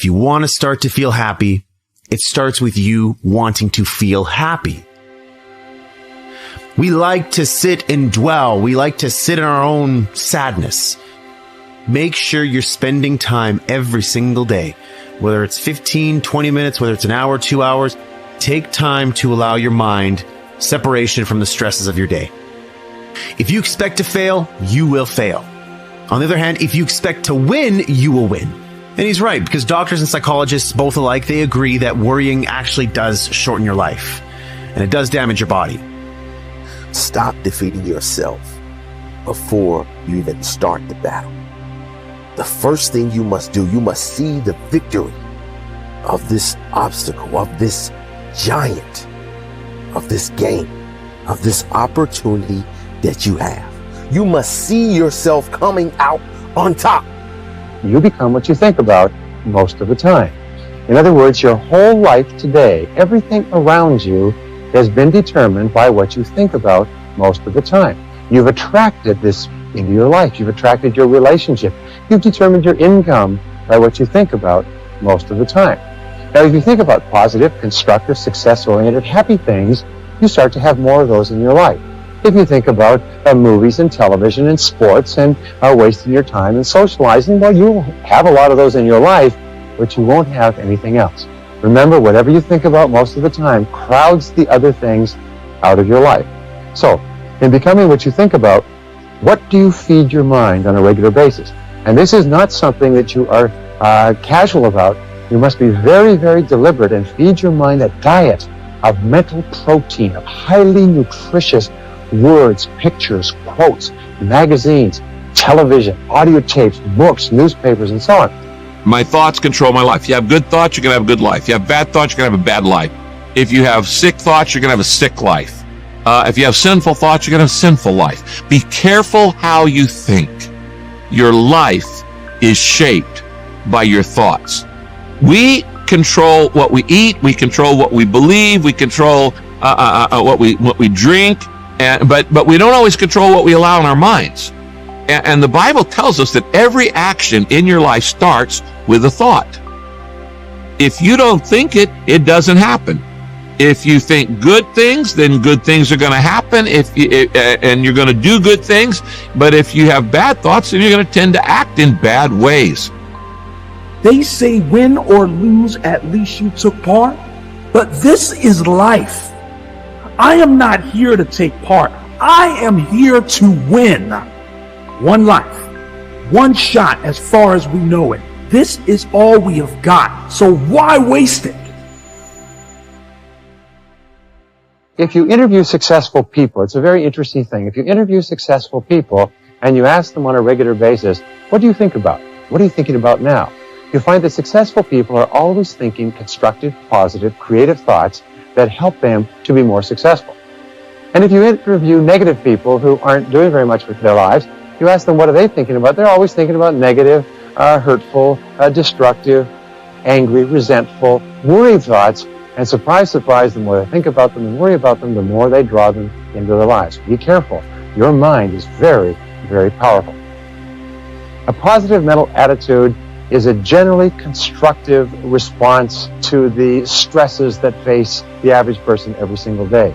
If you want to start to feel happy, it starts with you wanting to feel happy. We like to sit and dwell. We like to sit in our own sadness. Make sure you're spending time every single day, whether it's 15, 20 minutes, whether it's an hour, 2 hours. Take time to allow your mind separation from the stresses of your day. If you expect to fail, you will fail. On the other hand, if you expect to win, you will win. And he's right, because doctors and psychologists, both alike, they agree that worrying actually does shorten your life, and it does damage your body. Stop defeating yourself before you even start the battle. The first thing you must do, you must see the victory of this obstacle, of this giant, of this game, of this opportunity that you have. You must see yourself coming out on top. You become what you think about most of the time. In other words, your whole life today, everything around you has been determined by what you think about most of the time. You've attracted this into your life. You've attracted your relationship. You've determined your income by what you think about most of the time. Now, if you think about positive, constructive, success-oriented, happy things, you start to have more of those in your life. If you think about movies and television and sports and wasting your time and socializing, well, you'll have a lot of those in your life, but you won't have anything else. Remember, whatever you think about most of the time crowds the other things out of your life. So, in becoming what you think about, what do you feed your mind on a regular basis? And this is not something that you are casual about. You must be very, very deliberate and feed your mind a diet of mental protein, of highly nutritious words, pictures, quotes, magazines, television, audio tapes, books, newspapers, and so on. My thoughts control my life. If you have good thoughts, you're going to have a good life. If you have bad thoughts, you're going to have a bad life. If you have sick thoughts, you're going to have a sick life. If you have sinful thoughts, you're going to have a sinful life. Be careful how you think. Your life is shaped by your thoughts. We control what we eat. We control what we believe. We control what we drink. But we don't always control what we allow in our minds. And the Bible tells us that every action in your life starts with a thought. If you don't think it, it doesn't happen. If you think good things, then good things are going to happen. And you're going to do good things. But if you have bad thoughts, then you're going to tend to act in bad ways. They say win or lose, at least you took part. But this is life. I am not here to take part. I am here to win. One life, one shot as far as we know it. This is all we have got. So why waste it? If you interview successful people, it's a very interesting thing. If you interview successful people and you ask them on a regular basis, what do you think about? What are you thinking about now? You find that successful people are always thinking constructive, positive, creative thoughts that help them to be more successful. And if you interview negative people who aren't doing very much with their lives, you ask them what are they thinking about, they're always thinking about negative, hurtful, destructive, angry, resentful, worrying thoughts. And surprise, surprise, the more they think about them and worry about them, the more they draw them into their lives. Be careful. Your mind is very, very powerful. A positive mental attitude is a generally constructive response to the stresses that face the average person every single day.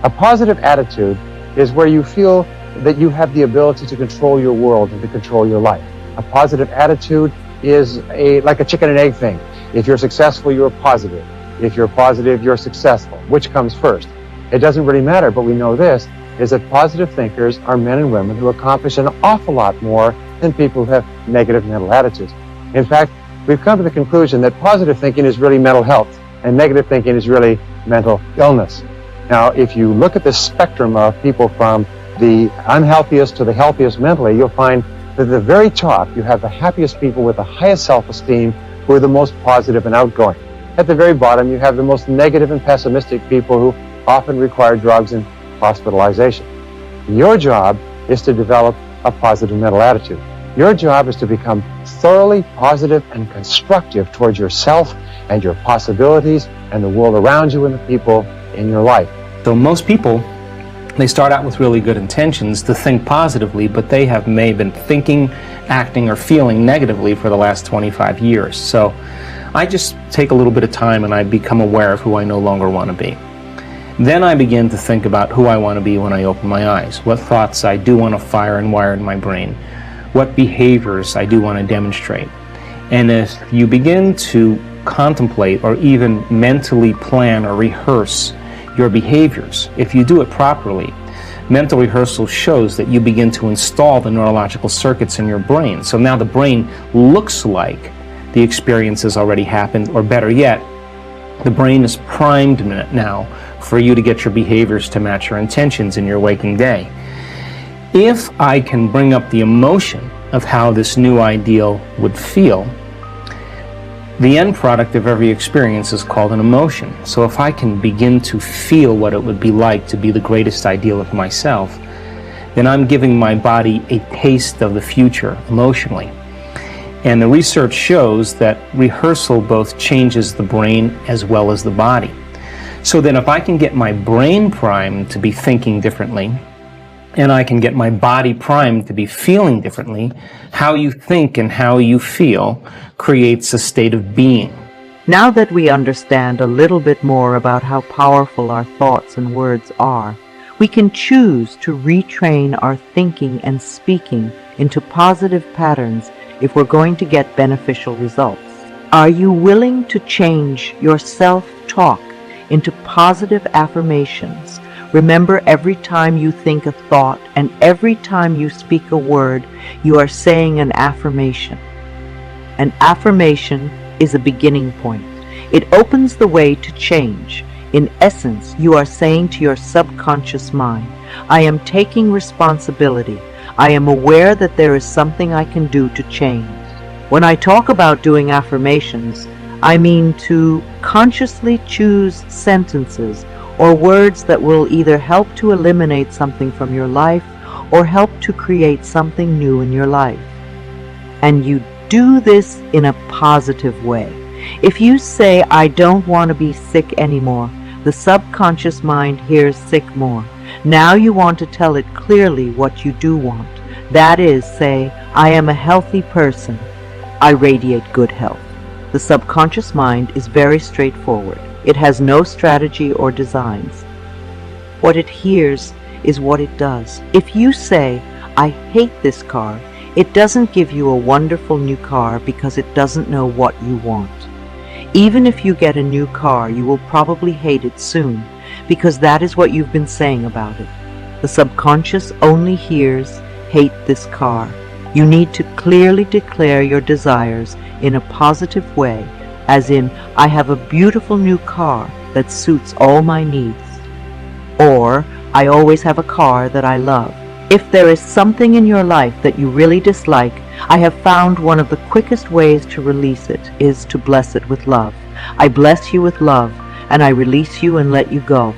A positive attitude is where you feel that you have the ability to control your world and to control your life. A positive attitude is like a chicken and egg thing. If you're successful, you're positive. If you're positive, you're successful. Which comes first? It doesn't really matter, but we know this, is that positive thinkers are men and women who accomplish an awful lot more than people who have negative mental attitudes. In fact, we've come to the conclusion that positive thinking is really mental health and negative thinking is really mental illness. Now, if you look at the spectrum of people from the unhealthiest to the healthiest mentally, you'll find that at the very top, you have the happiest people with the highest self-esteem who are the most positive and outgoing. At the very bottom, you have the most negative and pessimistic people who often require drugs and hospitalization. Your job is to develop a positive mental attitude. Your job is to become thoroughly positive and constructive towards yourself and your possibilities and the world around you and the people in your life. So most people They start out with really good intentions to think positively, but they may have been thinking, acting, or feeling negatively for the last 25 years. So I just take a little bit of time and I become aware of who I no longer want to be. Then I begin to think about who I want to be when I open my eyes, what thoughts I do want to fire and wire in my brain, what behaviors I do want to demonstrate. And if you begin to contemplate or even mentally plan or rehearse your behaviors, if you do it properly, mental rehearsal shows that you begin to install the neurological circuits in your brain. So now the brain looks like the experience has already happened, or better yet, the brain is primed now for you to get your behaviors to match your intentions in your waking day. If I can bring up the emotion of how this new ideal would feel, the end product of every experience is called an emotion. So if I can begin to feel what it would be like to be the greatest ideal of myself, then I'm giving my body a taste of the future emotionally. And the research shows that rehearsal both changes the brain as well as the body. So then if I can get my brain primed to be thinking differently, and I can get my body primed to be feeling differently, how you think and how you feel creates a state of being. Now that we understand a little bit more about how powerful our thoughts and words are, we can choose to retrain our thinking and speaking into positive patterns if we're going to get beneficial results. Are you willing to change your self-talk into positive affirmations? Remember, every time you think a thought and every time you speak a word, you are saying an affirmation. An affirmation is a beginning point. It opens the way to change. In essence, you are saying to your subconscious mind, I am taking responsibility. I am aware that there is something I can do to change. When I talk about doing affirmations, I mean to consciously choose sentences or words that will either help to eliminate something from your life or help to create something new in your life. And you do this in a positive way. If you say, I don't want to be sick anymore, the subconscious mind hears sick more. Now you want to tell it clearly what you do want. That is, say, I am a healthy person. I radiate good health. The subconscious mind is very straightforward. It has no strategy or designs. What it hears is what it does. If you say, I hate this car, it doesn't give you a wonderful new car because it doesn't know what you want. Even if you get a new car, you will probably hate it soon because that is what you've been saying about it. The subconscious only hears, hate this car. You need to clearly declare your desires in a positive way, as in, I have a beautiful new car that suits all my needs. Or, I always have a car that I love. If there is something in your life that you really dislike, I have found one of the quickest ways to release it is to bless it with love. I bless you with love, and I release you and let you go.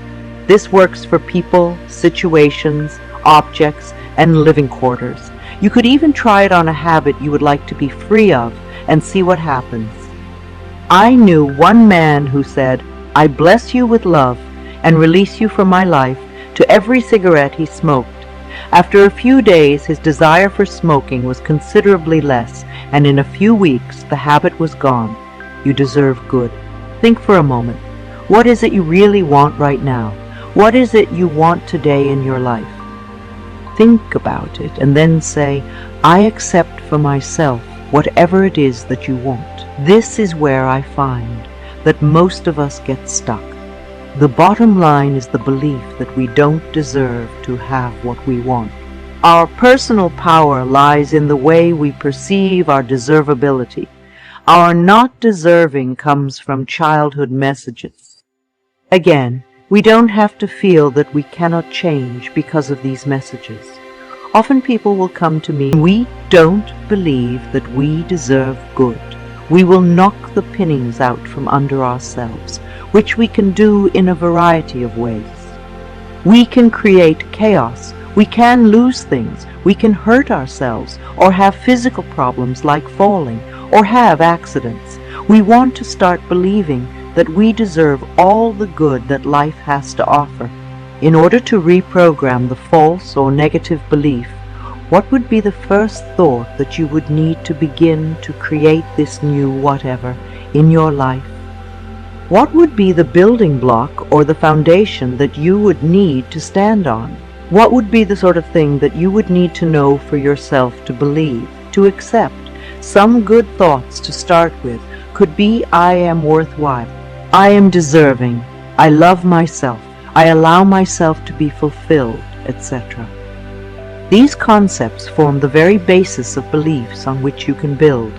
This works for people, situations, objects, and living quarters. You could even try it on a habit you would like to be free of and see what happens. I knew one man who said, I bless you with love and release you from my life to every cigarette he smoked. After a few days, his desire for smoking was considerably less, and in a few weeks, the habit was gone. You deserve good. Think for a moment. What is it you really want right now? What is it you want today in your life? Think about it and then say, I accept for myself whatever it is that you want. This is where I find that most of us get stuck. The bottom line is the belief that we don't deserve to have what we want. Our personal power lies in the way we perceive our deservability. Our not deserving comes from childhood messages. Again, we don't have to feel that we cannot change because of these messages. Often people will come to me, we don't believe that we deserve good. We will knock the pinnings out from under ourselves, which we can do in a variety of ways. We can create chaos. We can lose things. We can hurt ourselves or have physical problems like falling or have accidents. We want to start believing that we deserve all the good that life has to offer. in order to reprogram the false or negative belief, what would be the first thought that you would need to begin to create this new whatever in your life? What would be the building block or the foundation that you would need to stand on? What would be the sort of thing that you would need to know for yourself to believe, to accept? Some good thoughts to start with could be, I am worthwhile, I am deserving, I love myself, I allow myself to be fulfilled, etc. These concepts form the very basis of beliefs on which you can build.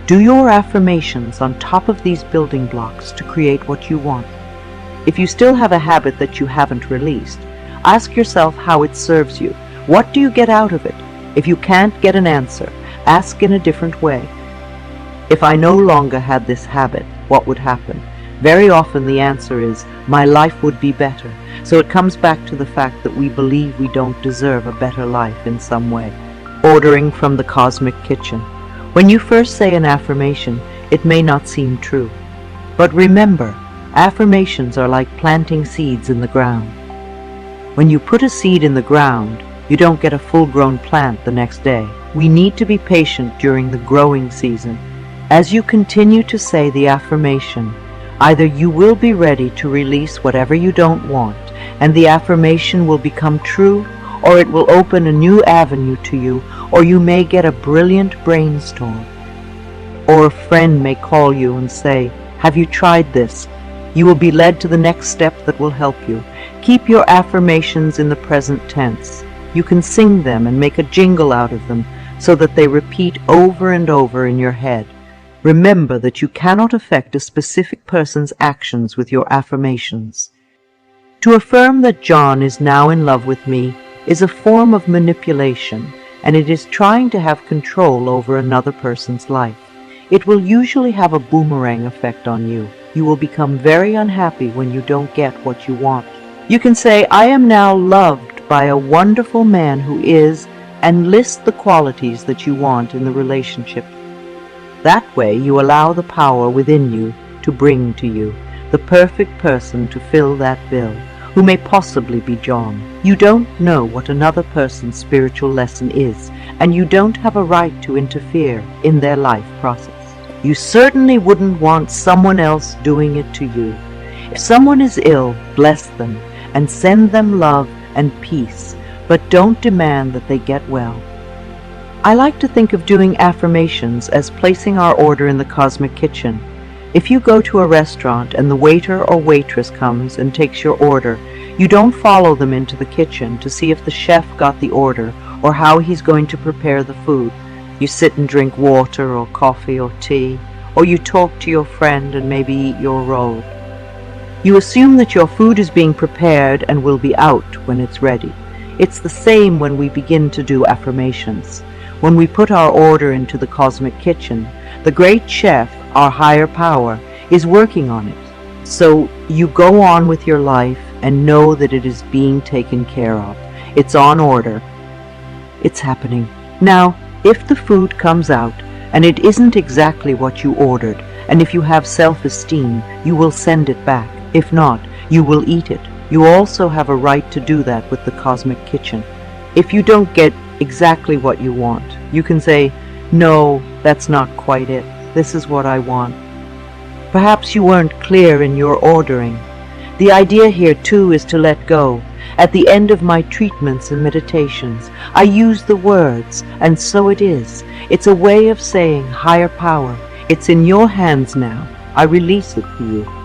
Do your affirmations on top of these building blocks to create what you want. If you still have a habit that you haven't released, ask yourself how it serves you. What do you get out of it? If you can't get an answer, ask in a different way. If I no longer had this habit, what would happen? Very often the answer is, my life would be better. So it comes back to the fact that we believe we don't deserve a better life in some way. Ordering from the cosmic kitchen. When you first say an affirmation, it may not seem true. But remember, affirmations are like planting seeds in the ground. When you put a seed in the ground, you don't get a full-grown plant the next day. We need to be patient during the growing season. As you continue to say the affirmation, either you will be ready to release whatever you don't want, and the affirmation will become true, or it will open a new avenue to you, or you may get a brilliant brainstorm. Or a friend may call you and say, have you tried this? You will be led to the next step that will help you. Keep your affirmations in the present tense. You can sing them and make a jingle out of them so that they repeat over and over in your head. Remember that you cannot affect a specific person's actions with your affirmations. To affirm that John is now in love with me is a form of manipulation, and it is trying to have control over another person's life. It will usually have a boomerang effect on you. You will become very unhappy when you don't get what you want. You can say, I am now loved by a wonderful man who is, and list the qualities that you want in the relationship. That way you allow the power within you to bring to you the perfect person to fill that bill, who may possibly be John. You don't know what another person's spiritual lesson is, and you don't have a right to interfere in their life process. You certainly wouldn't want someone else doing it to you. If someone is ill, bless them and send them love and peace, but don't demand that they get well. I like to think of doing affirmations as placing our order in the cosmic kitchen. If you go to a restaurant and the waiter or waitress comes and takes your order, you don't follow them into the kitchen to see if the chef got the order or how he's going to prepare the food. You sit and drink water or coffee or tea, or you talk to your friend and maybe eat your roll. You assume that your food is being prepared and will be out when it's ready. It's the same when we begin to do affirmations. When we put our order into the cosmic kitchen, the great chef, our higher power, is working on it. So you go on with your life and know that it is being taken care of. It's on order. It's happening. Now, if the food comes out and it isn't exactly what you ordered, and if you have self-esteem, you will send it back. If not, you will eat it. You also have a right to do that with the cosmic kitchen. If you don't get exactly what you want, you can say, no, that's not quite it. This is what I want. Perhaps you weren't clear in your ordering. The idea here too is to let go. At the end of my treatments and meditations, I use the words, and so it is. It's a way of saying, higher power, it's in your hands now. I release it to you.